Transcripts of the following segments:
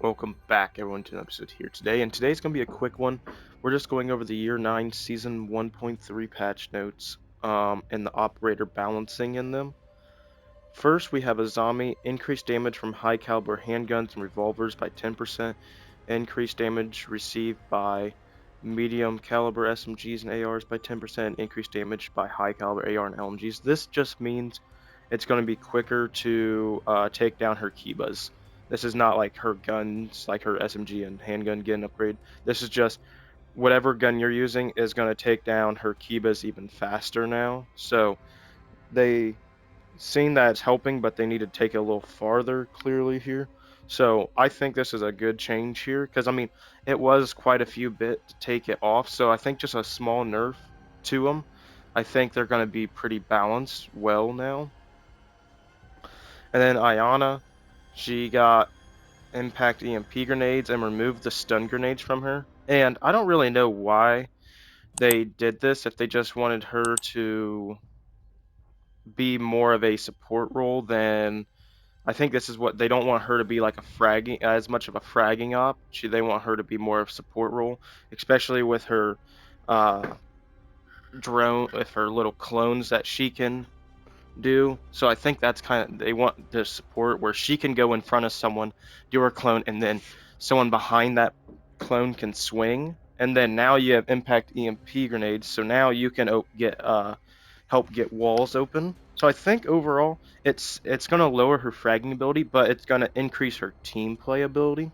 Welcome back, everyone, to an episode here today. And today's going to be a quick one. We're just going over the Year 9 Season 1.3 Patch Notes and the operator balancing in them. First, we have Azami, increased damage from high caliber handguns and revolvers by 10%, increased damage received by medium caliber SMGs and ARs by 10%, increased damage by high caliber AR and LMGs. This just means it's going to be quicker to take down her Kibas. This is not like her guns, like her SMG and handgun get an upgrade. This is just whatever gun you're using is going to take down her Kibas even faster now. So they seen that it's helping, but they need to take it a little farther clearly here. So I think this is a good change here because I mean it was quite a few bit to take it off. So I think just a small nerf to them. I think they're going to be pretty balanced well now. And then Ayana, she got impact EMP grenades and removed the stun grenades from her. And I don't really know why they did this, if they just wanted her to be more of a support role than I think this is what they don't want her to be like a fragging as much of a fragging op. They want her to be more of a support role, especially with her drone, with her little clones that she can do. So I think that's kind of, they want the support where she can go in front of someone, do her clone, and then someone behind that clone can swing. And then now you have impact EMP grenades, so now you can help get walls open. So I think overall it's going to lower her fragging ability, but it's going to increase her team play ability.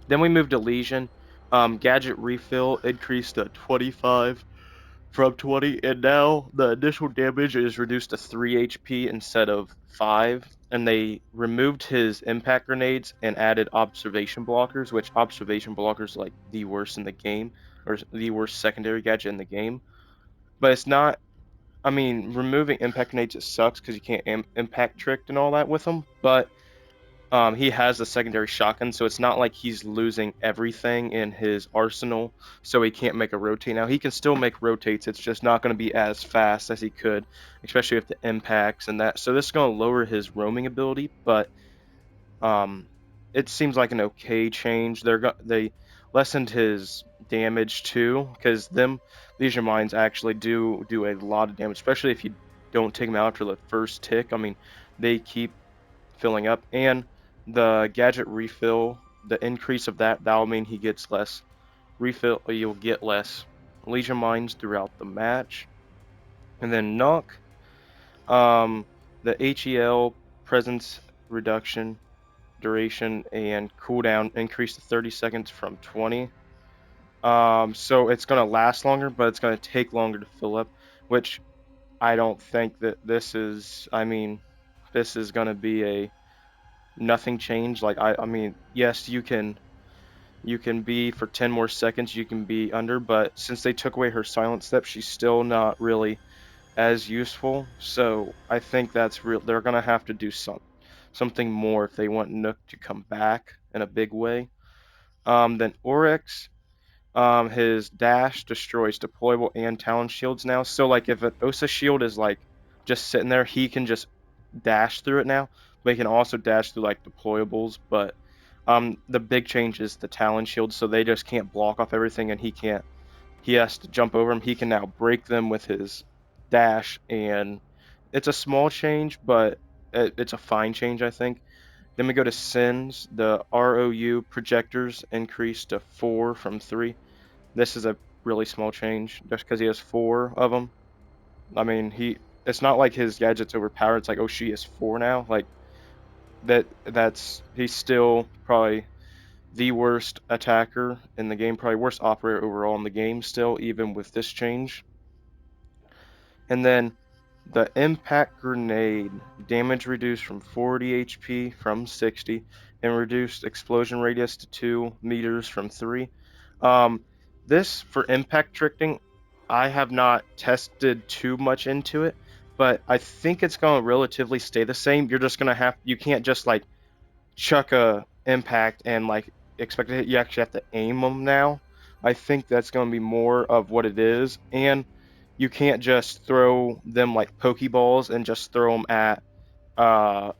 Then we move to Lesion. Gadget refill increased to 25 from 20, and now the initial damage is reduced to 3 HP instead of 5, and they removed his impact grenades and added observation blockers, which observation blockers are like the worst in the game, or the worst secondary gadget in the game. But it's not, I mean, removing impact grenades, it sucks because you can't impact trick and all that with them, but he has a secondary shotgun, so it's not like he's losing everything in his arsenal, so he can't make a rotate. Now, he can still make rotates, it's just not going to be as fast as he could, especially with the impacts and that. So this is going to lower his roaming ability, but it seems like an okay change. They lessened his damage too, because them lesion mines actually do a lot of damage, especially if you don't take them out after the first tick. I mean, they keep filling up, and the gadget refill, the increase of that'll mean he gets less refill. You'll get less lesion mines throughout the match. And then Knock, the HEL presence reduction, duration, and cooldown increased to 30 seconds from 20. So it's gonna last longer, but it's gonna take longer to fill up, which I don't think that this is. I mean, this is gonna be a nothing change. Like I mean, yes, you can be for 10 more seconds, you can be under, but since they took away her silent step, she's still not really as useful. So I think that's real. They're gonna have to do something more if they want Nook to come back in a big way. Then Oryx, his dash destroys deployable and talon shields now. So like if an Osa shield is like just sitting there, he can just dash through it now. But he can also dash through like deployables. But the big change is the talon shields, so they just can't block off everything, and he can't. He has to jump over them. He can now break them with his dash, and it's a small change, but it's a fine change, I think. Then we go to Sins. The ROU projectors increased to 4 from 3. This is a really small change, just because he has 4 of them. I mean, it's not like his gadget's overpowered. It's like, oh, she has 4 now. Like he's still probably the worst attacker in the game, probably worst operator overall in the game still, even with this change. And then the impact grenade, damage reduced from 40 HP from 60, and reduced explosion radius to 2 meters from 3. This, for impact tricking, I have not tested too much into it, but I think it's going to relatively stay the same. You're just going to you can't just like chuck a impact and like expect to hit. You actually have to aim them now. I think that's going to be more of what it is, and you can't just throw them like pokeballs and just throw them at a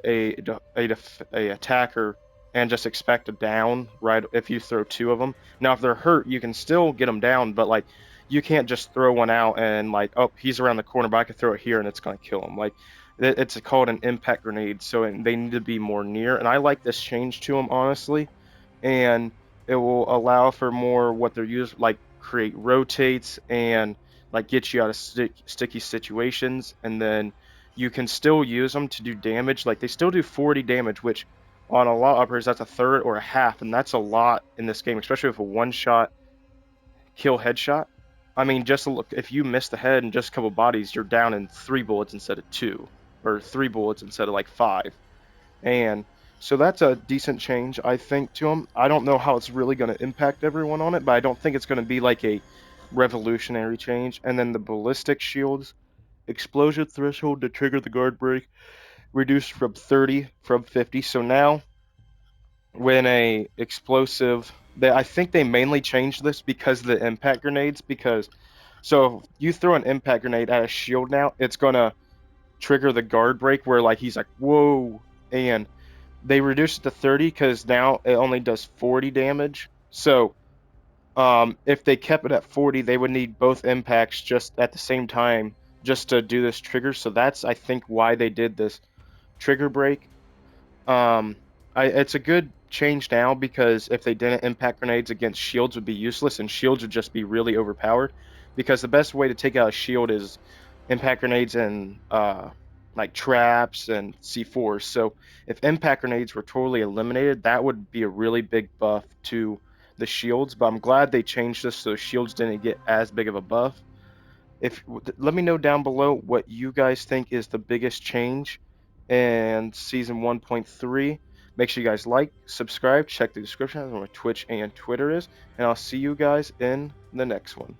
attacker and just expect a down right if you throw 2 of them. Now, if they're hurt, you can still get them down, but like you can't just throw one out and like, oh, he's around the corner, but I can throw it here and it's going to kill him. Like it's called an impact grenade, so they need to be more near. And I like this change to them honestly, and it will allow for more what they're used like create rotates and like get you out of sticky situations, and then you can still use them to do damage. Like they still do 40 damage, which on a lot of uppers that's a third or a half, and that's a lot in this game, especially with a one-shot kill headshot. I mean, just look, if you miss the head and just a couple bodies, you're down in 3 bullets instead of 2, or 3 bullets instead of like 5. And so that's a decent change, I think, to them. I don't know how it's really going to impact everyone on it, but I don't think it's going to be like a revolutionary change. And then the ballistic shields, explosion threshold to trigger the guard break, reduced from 30 from 50. So now, when a explosive, I think they mainly changed this because of the impact grenades. Because so if you throw an impact grenade at a shield now, it's going to trigger the guard break where like he's like, whoa. And they reduced it to 30 because now it only does 40 damage. So if they kept it at 40, they would need both impacts just at the same time just to do this trigger. So that's, I think, why they did this trigger break. It's a good change now because if they didn't, impact grenades against shields would be useless and shields would just be really overpowered. Because the best way to take out a shield is impact grenades and like traps and C4s. So if impact grenades were totally eliminated, that would be a really big buff to the shields. But I'm glad they changed this so shields didn't get as big of a buff. If let me know down below what you guys think is the biggest change in season 1.3. Make sure you guys like, subscribe, check the description where Twitch and Twitter is, and I'll see you guys in the next one.